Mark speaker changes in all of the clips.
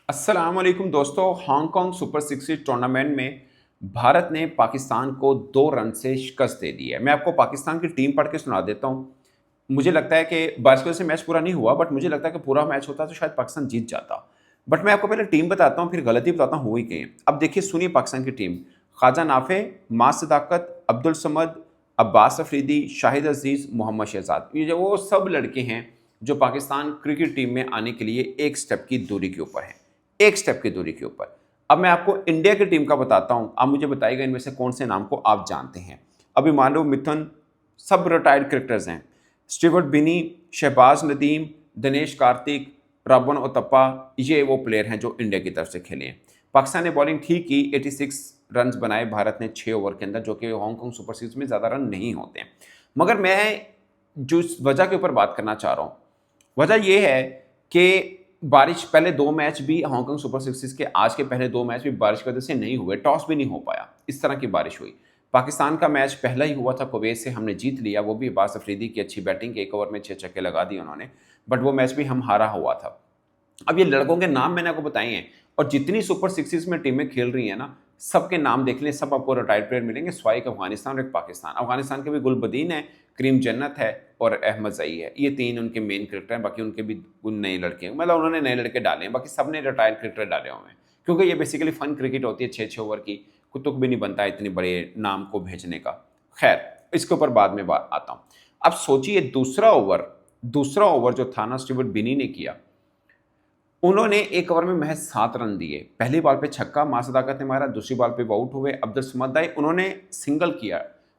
Speaker 1: अस्सलाम वालेकुम दोस्तों। हांगकांग सुपर 60 टूर्नामेंट में भारत ने पाकिस्तान को 2 रन से शिकस्त दे दी है। मैं आपको पाकिस्तान की टीम पढ़ के सुना देता हूँ। मुझे लगता है कि बारिश की वजह से मैच पूरा नहीं हुआ, बट मुझे लगता है कि पूरा मैच होता तो शायद पाकिस्तान जीत जाता। बट मैं आपको पहले टीम बताता हूँ, फिर गलती बताता हूँ हुई क्या। अब देखिए, सुनिए पाकिस्तान की टीम। ख्वाजा नाफे, मास सदाकत, अब्दुल समद, अब्बास अफरीदी, शाहिद अजीज, मोहम्मद शहजाद, ये जो वो सब लड़के हैं जो पाकिस्तान क्रिकेट टीम में आने के लिए एक स्टेप की दूरी के ऊपर हैं। एक स्टेप की दूरी के ऊपर। अब मैं आपको इंडिया की टीम का बताता हूं। आप मुझे बताइएगा इनमें से कौन से नाम को आप जानते हैं। अभी मान लो मिथुन, सब रिटायर्ड क्रिकेटर्स हैं। स्टीवर्ट बिनी, शहबाज नदीम, दिनेश कार्तिक, राबन ओतप्पा, ये वो प्लेयर हैं जो इंडिया की तरफ से खेले हैं। पाकिस्तान ने बॉलिंग ठीक की, 86 रन बनाए भारत ने 6 ओवर के अंदर, जो कि हांगकांग सुपर सीरीज में ज़्यादा रन नहीं होते हैं। मगर मैं जो इस वजह के ऊपर बात करना चाह रहा हूँ, वजह यह है कि बारिश, पहले 2 मैच भी हांगकांग सुपर सिक्सेस के, आज के पहले 2 मैच भी बारिश की वजह से नहीं हुए, टॉस भी नहीं हो पाया, इस तरह की बारिश हुई। पाकिस्तान का मैच पहला ही हुआ था कुवैत से, हमने जीत लिया, वो भी अब्बास अफरीदी की अच्छी बैटिंग, 1 ओवर में 6 छक्के लगा दिए उन्होंने, बट वो मैच भी हम हारा हुआ था। अब ये लड़कों के नाम मैंने आपको बताए हैं, और जितनी सुपर सिक्सेस में टीमें खेल रही हैं ना, सबके नाम देख लें, सब आपको रिटायर्ड प्लेयर मिलेंगे, स्वाई एक अफगानिस्तान और एक पाकिस्तान। अफगानिस्तान के भी गुलबदीन है, करीम जन्नत है और अहमद जई है, ये 3 उनके मेन क्रिकेटर हैं। बाकी उनके भी उन नए लड़के हैं, मतलब उन्होंने नए लड़के डाले हैं, बाकी सब ने रिटायर्ड क्रिकेटर डाले हुए हैं, क्योंकि ये बेसिकली फन क्रिकेट होती है, 6-6 ओवर की, कुतुक भी नहीं बनता इतने बड़े नाम को भेजने का। खैर, इसके ऊपर बाद में बात आता हूँ। अब सोचिए, दूसरा ओवर जो था ना, स्टीवर्ट बिनी ने किया। उन्होंने 1 ओवर में महज 7 रन दिए। पहली बॉल पे छक्का मास सदाकत ने मारा, दूसरी बॉल पे वो आउट हुए, अब्दुल समद आए, उन्होंने सिंगल किया,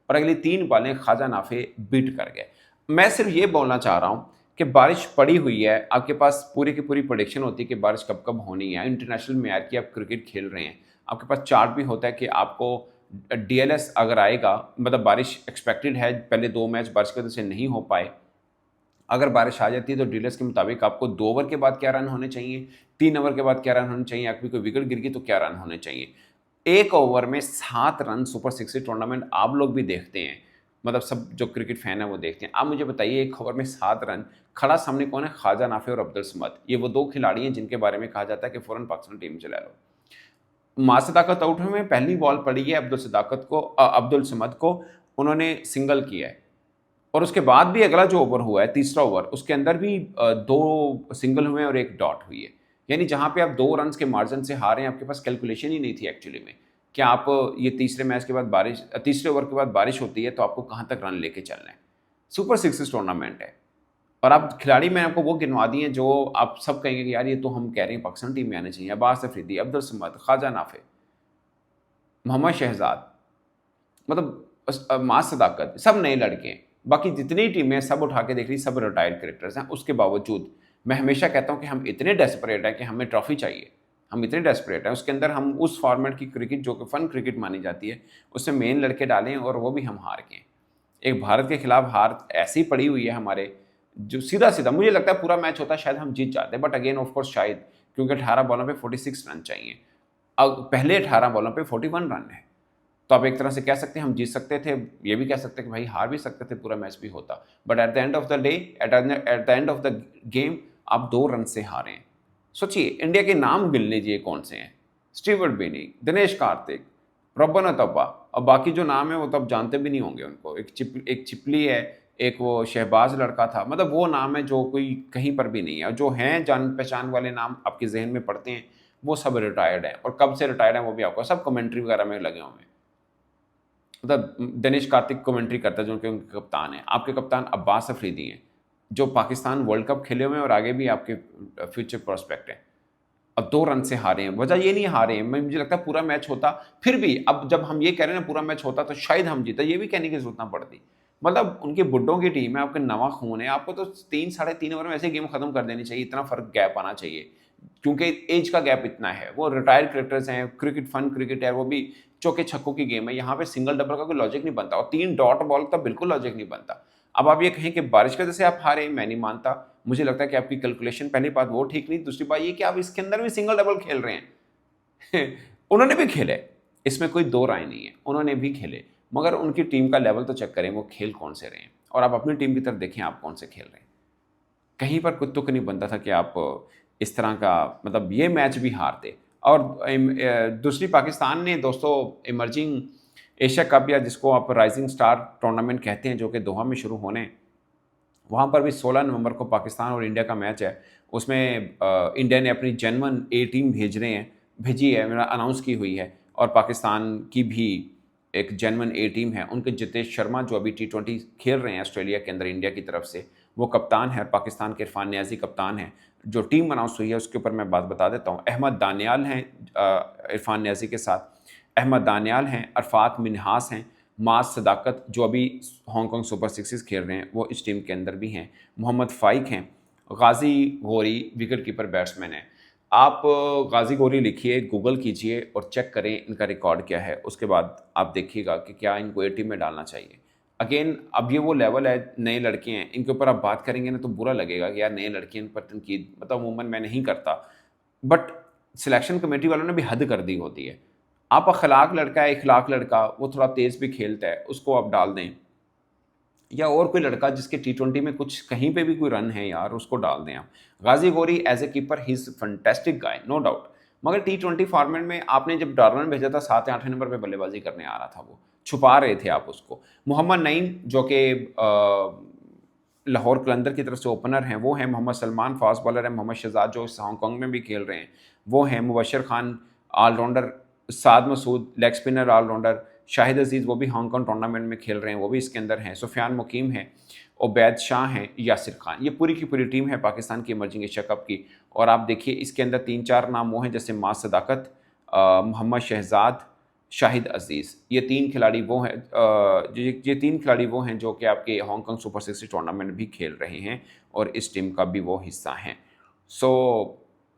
Speaker 1: और अगली 3 बॉलें ख्वाजा नाफे बीट कर गए। मैं सिर्फ ये बोलना चाह रहा हूँ कि बारिश पड़ी हुई है, आपके पास पूरी की पूरी प्रोडिक्शन होती है कि बारिश कब कब होनी है, इंटरनेशनल मेयार की आप क्रिकेट खेल रहे हैं, आपके पास चार्ट भी होता है कि आपको डीएलएस अगर आएगा, मतलब बारिश एक्सपेक्टेड है, पहले 2 मैच बारिश की वजह से नहीं हो पाए, अगर बारिश आ जाती है तो डीलर्स के मुताबिक आपको 2 ओवर के बाद क्या रन होने चाहिए, 3 ओवर के बाद क्या रन होने चाहिए, आपकी कोई विकेट गिर गई तो क्या रन होने चाहिए। 1 ओवर में 7 रन, सुपर 60 टूर्नामेंट आप लोग भी देखते हैं, मतलब सब जो क्रिकेट फैन है वो देखते हैं। आप मुझे बताइए, 1 ओवर में 7 रन, खड़ा सामने कौन है? ख्वाजा नाफे और अब्दुल समद, ये वो 2 खिलाड़ी हैं जिनके बारे में कहा जाता है कि फौरन पाकिस्तान टीम चला लो। मां सदाकत आउट हुए, पहली बॉल पड़ी है अब्दुल समद को, उन्होंने सिंगल किया है, और उसके बाद भी अगला जो ओवर हुआ है, तीसरा ओवर, उसके अंदर भी 2 सिंगल हुए हैं और 1 डॉट हुई है। यानी जहाँ पे आप 2 रन्स के मार्जिन से हारे हैं, आपके पास कैलकुलेशन ही नहीं थी एक्चुअली में, कि आप ये तीसरे ओवर के बाद बारिश होती है तो आपको कहाँ तक रन लेके चलना है। सुपर सिक्सेस टूर्नामेंट है, और आप खिलाड़ी मैंने आपको वो गिनवा दिए हैं जो आप सब कहेंगे कि यार ये तो हम कह रहे हैं पाकिस्तान टीम में आने चाहिए। अब्बास अफरीदी, अब्दुल समद, ख्वाजा नाफे, मोहम्मद शहजाद, मतलब मास सदाकत, सब नए लड़के हैं। बाकी जितनी टीमें सब उठा के देख रही, सब रिटायर्ड क्रिकेटर्स हैं। उसके बावजूद मैं हमेशा कहता हूं कि हम इतने डेस्परेट हैं कि हमें ट्रॉफी चाहिए, हम इतने डेस्परेट हैं। उसके अंदर हम उस फॉर्मेट की क्रिकेट जो कि फन क्रिकेट मानी जाती है, उसमें मेन लड़के डालें, और वो भी हम हार गए। एक भारत के खिलाफ हार ऐसी पड़ी हुई है हमारे, जो सीधा सीधा मुझे लगता है पूरा मैच होता शायद हम जीत जाते, बट अगेन ऑफकोर्स शायद, क्योंकि 18 बॉलों पे 46 रन चाहिए, अब पहले 18 बॉलों पे 41 रन है। तो आप एक तरह से कह सकते हैं हम जीत सकते थे, ये भी कह सकते हैं कि भाई हार भी सकते थे, पूरा मैच भी होता, but at the end of the day, at the end of the game, आप 2 रन से हारे हैं। सोचिए, इंडिया के नाम गिन लीजिए कौन से हैं। स्टीवर्ट बिनी, दिनेश कार्तिक, रब्बन अतब्बा, और बाकी जो नाम है वो तो आप जानते भी नहीं होंगे उनको। एक चिपली है, एक वो शहबाज लड़का था, मतलब वो नाम है जो कोई कहीं पर भी नहीं है, और जो हैं जान पहचान वाले नाम आपके जहन में पड़ते हैं, वो सब रिटायर्ड हैं, और कब से रिटायर्ड हैं वो भी आपको, सब कमेंट्री वगैरह में लगे हुए हैं। मतलब दिनेश कार्तिक कमेंट्री करता है जो उनके कप्तान हैं। आपके कप्तान अब्बास अफरीदी हैं, जो पाकिस्तान वर्ल्ड कप खेले हुए हैं और आगे भी आपके फ्यूचर प्रोस्पेक्ट हैं। अब 2 रन से हारे हैं, वजह ये नहीं हारे हैं, मुझे लगता है पूरा मैच होता, फिर भी अब जब हम ये कह रहे हैं ना पूरा मैच होता तो शायद हम जीता, ये भी कहने की जरूरत ना पड़ती। मतलब उनके बुड्ढों की टीम है, आपके नवा खून है, आपको तो 3 साढ़े 3 ओवर में ऐसे गेम खत्म कर देनी चाहिए, इतना फर्क गैप आना चाहिए, क्योंकि एज का गैप इतना है। वो रिटायर्ड क्रिकेटर्स हैं, क्रिकेट फन क्रिकेट है, वो भी चौके छक्कों की गेम है, यहाँ पे सिंगल डबल का कोई लॉजिक नहीं बनता, और 3 डॉट बॉल का बिल्कुल लॉजिक नहीं बनता। अब आप ये कहें कि बारिश की वजह से आप हारे, मैं नहीं मानता। मुझे लगता है कि आपकी कैलकुलेशन, पहली बात वो ठीक नहीं, दूसरी बात ये कि आप इसके अंदर भी सिंगल डबल खेल रहे हैं। उन्होंने भी खेले, इसमें कोई 2 राय नहीं है, उन्होंने भी खेले, मगर उनकी टीम का लेवल तो चेक करें, वो खेल कौन से रहे हैं, और आप अपनी टीम की तरफ देखें आप कौन से खेल रहे हैं। कहीं पर कुछ तुक नहीं बनता था कि आप इस तरह का, मतलब ये मैच भी हारते। और दूसरी पाकिस्तान ने दोस्तों इमर्जिंग एशिया कप, या जिसको आप राइजिंग स्टार टूर्नामेंट कहते हैं, जो कि दोहा में शुरू होने, वहाँ पर भी 16 नवंबर को पाकिस्तान और इंडिया का मैच है। उसमें इंडिया ने अपनी जेन्युइन ए टीम भेजी है, मेरा अनाउंस की हुई है। और पाकिस्तान की भी एक जेन्युइन ए टीम है। उनके जितेश शर्मा जो अभी T20 खेल रहे हैं ऑस्ट्रेलिया के अंदर इंडिया की तरफ से, वो कप्तान है। और पाकिस्तान के इरफान नियाजी कप्तान है। जो टीम अनाउंस हुई है उसके ऊपर मैं बात बता देता हूँ। अहमद दानियाल हैं इरफान नियाजी के साथ, अहमद दानियाल हैं, अरफात मिन्हास हैं, मास सदाकत जो अभी हांगकांग सुपर सिक्सेस खेल रहे हैं वो इस टीम के अंदर भी हैं, मोहम्मद फ़ाइक हैं, गाजी गोरी विकेट कीपर बैट्समैन है। आप गाजी गोरी लिखिए, गूगल कीजिए और चेक करें इनका रिकॉर्ड क्या है। उसके बाद आप देखिएगा कि क्या इनको ए टीम में डालना चाहिए। अगेन अब ये वो लेवल है, नए लड़के हैं, इनके ऊपर आप बात करेंगे ना तो बुरा लगेगा कि यार नए लड़के, इन पर तनकीद मतलब अमूमन मैं नहीं करता, बट सिलेक्शन कमेटी वालों ने भी हद कर दी होती है। आप अखलाक लड़का है, इखलाक लड़का, वो थोड़ा तेज़ भी खेलता है, उसको आप डाल दें, या और कोई लड़का जिसके T20 में कुछ कहीं पे भी कोई रन है यार, उसको डाल दें आप। Ghazi Ghori as a keeper he is fantastic guy, no doubt. मगर T20 फॉर्मेट में आपने जब डार्लन भेजा था 7 या 8 नंबर पे बल्लेबाजी करने आ रहा था, वो छुपा रहे थे आप उसको। मोहम्मद नईम जो कि लाहौर कलंदर की तरफ से ओपनर हैं वो हैं, मोहम्मद सलमान फास्ट बॉलर हैं, मोहम्मद शहजाद जो हांगकॉन्ग में भी खेल रहे हैं वो हैं, Mubashir Khan all-rounder, Saad Masood leg spinner all-rounder, Shahid Aziz वो भी हांगकॉन्ग टूर्नामेंट में खेल रहे हैं, वो भी इसके अंदर हैं, सुफियान मुकीम हैं, उबैद शाह हैं, यासिर खान। ये पूरी की पूरी टीम है पाकिस्तान की इमर्जिंग एशिया कप की। और आप देखिए इसके अंदर 3-4 नाम वो हैं जैसे मास सदाकत, मोहम्मद शहजाद, शाहिद अजीज़, ये 3 खिलाड़ी वो हैं ये 3 खिलाड़ी वो हैं जो कि आपके हांगकॉन्ग सुपर 60 टूर्नामेंट भी खेल रहे हैं और इस टीम का भी वो हिस्सा हैं। सो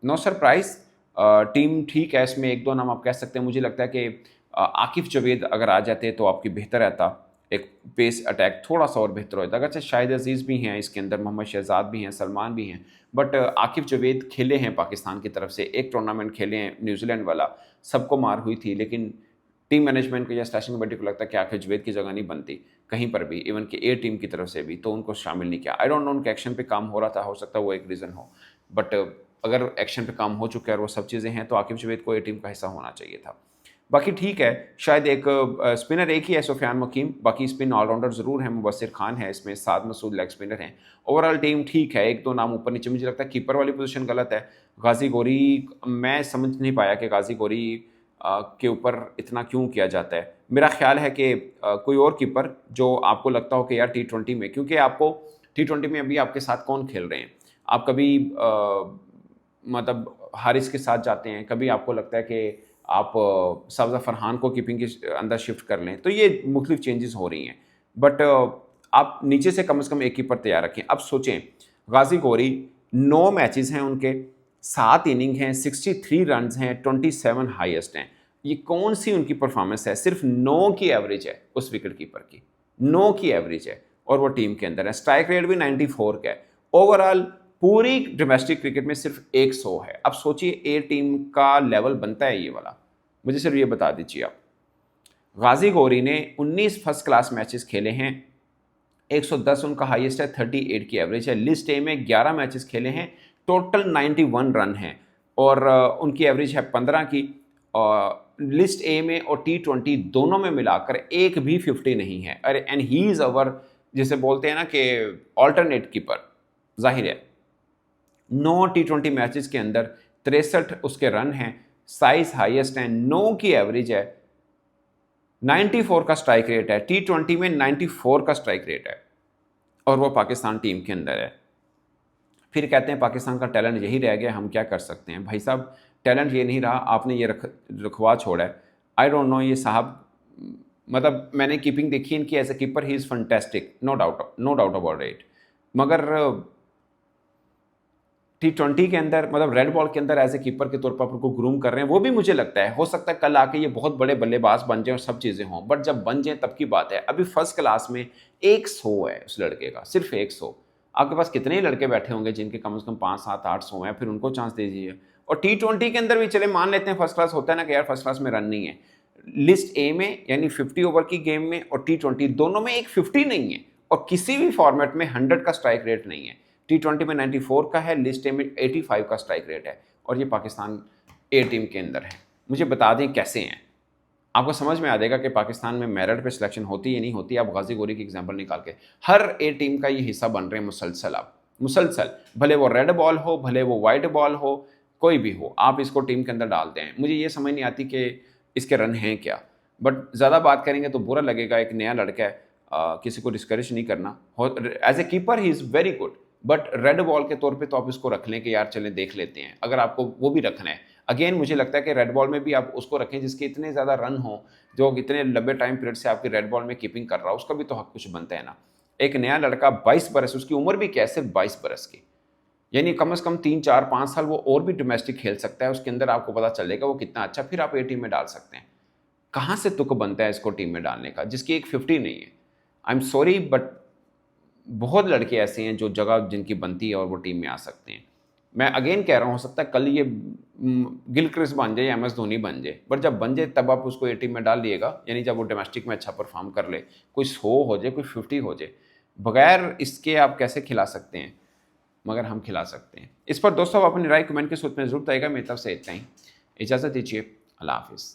Speaker 1: नो सरप्राइज़, टीम ठीक है, इसमें 1-2 नाम आप कह सकते हैं। मुझे लगता है कि आकिफ़ जावेद अगर आ जाते तो आपकी बेहतर रहता, एक पेस अटैक थोड़ा सा और बेहतर होता। अगरचे शाहिद अजीज़ भी हैं इसके अंदर, मोहम्मद शहजाद भी हैं, सलमान भी हैं, बट आकिफ़ जावेद खेले हैं पाकिस्तान की तरफ से, एक टूर्नामेंट खेले हैं न्यूजीलैंड वाला, सबको मार हुई थी, लेकिन टीम मैनेजमेंट को या स्टेशन कमेटी को लगता है कि आखिर जावेद की जगह नहीं बनती कहीं पर भी, इवन कि ए टीम की तरफ से भी, तो उनको शामिल नहीं किया। आई डोंट नो उनके एक्शन पे काम हो रहा था, हो सकता है वो एक रीज़न हो, बट अगर एक्शन पे काम हो चुका है और वो सब चीज़ें हैं तो आकिफ़ जावेद को ए टीम का हिस्सा होना चाहिए था। बाकी ठीक है, शायद एक स्पिनर एक ही है सुफियान मुकीम, बाकी स्पिन ऑलराउंडर ज़रूर है, मुबशर खान है इसमें, साद मसूद लेग स्पिनर हैं। ओवरऑल टीम ठीक है, 1-2 नाम ऊपर नीचे। मुझे लगता है कीपर वाली पोजीशन गलत है। गाजी गोरी, मैं समझ नहीं पाया कि गाजी गोरी के ऊपर इतना क्यों किया जाता है। मेरा ख्याल है कि कोई और कीपर जो आपको लगता हो कि यार T20 में, क्योंकि आपको T20 में अभी आपके साथ कौन खेल रहे हैं, आप कभी मतलब हारिस के साथ जाते हैं, कभी आपको लगता है कि आप सब्ज़ा फरहान को कीपिंग के अंदर शिफ्ट कर लें, तो ये मुख्तलिफ चेंजेस हो रही हैं। बट आप नीचे से कम एक कीपर तैयार रखें। अब सोचें, गाजी गोरी 9 मैचेस हैं उनके, 7 इनिंग हैं, 63 रन्स हैं, 27 हाईएस्ट हैं। ये कौन सी उनकी परफॉर्मेंस है? सिर्फ 9 की एवरेज है उस विकेट कीपर की, 9 की एवरेज है और वो टीम के अंदर है। स्ट्राइक रेट भी 94 का है। ओवरऑल पूरी डोमेस्टिक क्रिकेट में सिर्फ 100 है। अब सोचिए ए टीम का लेवल बनता है ये वाला। मुझे सिर्फ ये बता दीजिए आप, गाजी गोरी ने 19 फर्स्ट क्लास मैचेस खेले हैं, 110 उनका हाईएस्ट है, 38 की एवरेज है। लिस्ट ए में 11 मैचेस खेले हैं, टोटल 91 रन हैं और उनकी एवरेज है 15 की। लिस्ट ए में और T20 दोनों में मिलाकर एक भी 50 नहीं है। अरे एंड ही इज़ अवर, जैसे बोलते हैं ना कि ऑल्टरनेट कीपर, जाहिर है 9 T20 मैचेस के अंदर 63 उसके रन हैं, साइज हाईएस्ट हैं, 9 की एवरेज है, 94 का स्ट्राइक रेट है, T20 में 94 का स्ट्राइक रेट है और वो पाकिस्तान टीम के अंदर है। फिर कहते हैं पाकिस्तान का टैलेंट यही रह गया, हम क्या कर सकते हैं? भाई साहब, टैलेंट ये नहीं रहा, आपने ये रखवा छोड़ा है। आई डोंट नो ये साहब, मतलब मैंने कीपिंग देखी इनकी, as a keeper he is fantastic, no doubt about it. मगर T20 के अंदर, मतलब रेड बॉल के अंदर एज ए कीपर के तौर पर आपको ग्रूम कर रहे हैं, वो भी मुझे लगता है हो सकता है कल आके ये बहुत बड़े बल्लेबाज बन जाए और सब चीज़ें हों, बट जब बन जाए तब की बात है। अभी फर्स्ट क्लास में 100 है उस लड़के का, सिर्फ 100। आपके पास कितने ही लड़के बैठे होंगे जिनके कम से कम 5, 7, 800 हैं, फिर उनको चांस दे दीजिए। और T20 के अंदर भी चले मान लेते हैं फर्स्ट क्लास होता है ना कि यार फर्स्ट क्लास में रन नहीं है, लिस्ट ए में यानी 50 ओवर की गेम में और T20 दोनों में एक 50 नहीं है और किसी भी फॉर्मेट में 100 का स्ट्राइक रेट नहीं है। T20 में 94 का है, लिस्ट ए में 85 का स्ट्राइक रेट है, और ये पाकिस्तान ए टीम के अंदर है। मुझे बता दें कैसे हैं, आपको समझ में आ जाएगा कि पाकिस्तान में मेरिट पे सिलेक्शन होती है नहीं होती। आप गाजी गोरी की एग्जांपल निकाल के, हर ए टीम का ये हिस्सा बन रहे हैं मुसलसल। आप मुसलसल, भले वो रेड बॉल हो, भले वो वाइट बॉल हो, कोई भी हो, आप इसको टीम के अंदर डालते हैं। मुझे ये समझ नहीं आती कि इसके रन हैं क्या, बट ज़्यादा बात करेंगे तो बुरा लगेगा। एक नया लड़का है, किसी को डिस्करेज नहीं करना। As a keeper he is very good, but red ball के तौर पे तो आप इसको रख लें कि यार चलें देख लेते हैं, अगर आपको वो भी रखना है। अगेन मुझे लगता है कि रेड बॉल में भी आप उसको रखें जिसके इतने ज़्यादा रन हो, जो इतने लंबे टाइम पीरियड से आपकी रेड बॉल में कीपिंग कर रहा हो, उसका भी तो हक कुछ बनता है ना। एक नया लड़का 22 बरस, उसकी उम्र भी क्या है, सिर्फ 22 बरस की, यानी कम से कम 3 4 5 साल वो और भी डोमेस्टिक खेल सकता है। उसके अंदर आपको पता चलेगा वो कितना अच्छा, फिर आप ए टीम में डाल सकते हैं। कहाँ से तुक बनता है इसको टीम में डालने का, जिसकी एक 50 नहीं है। आई एम सॉरी, बट बहुत लड़के ऐसे हैं जो जगह जिनकी बनती है और वो टीम में आ सकते हैं। मैं अगेन कह रहा हूँ, हो सकता है कल ये गिलक्रिस्ट बन जाए या एम एस धोनी बन जाए, बट जब बन जाए तब आप उसको ए टीम में डाल लिएगा, यानी जब वो डोमेस्टिक में अच्छा परफॉर्म कर ले, कोई 100 हो जाए, कोई 50 हो जाए, बगैर इसके आप कैसे खिला सकते हैं, मगर हम खिला सकते हैं। इस पर दोस्तों आप अपनी राय कमेंट के सूत्र में जरूर बताइएगा। मेरी तरफ से इतना ही, इजाज़त दीजिए, अल्लाह हाफिज़।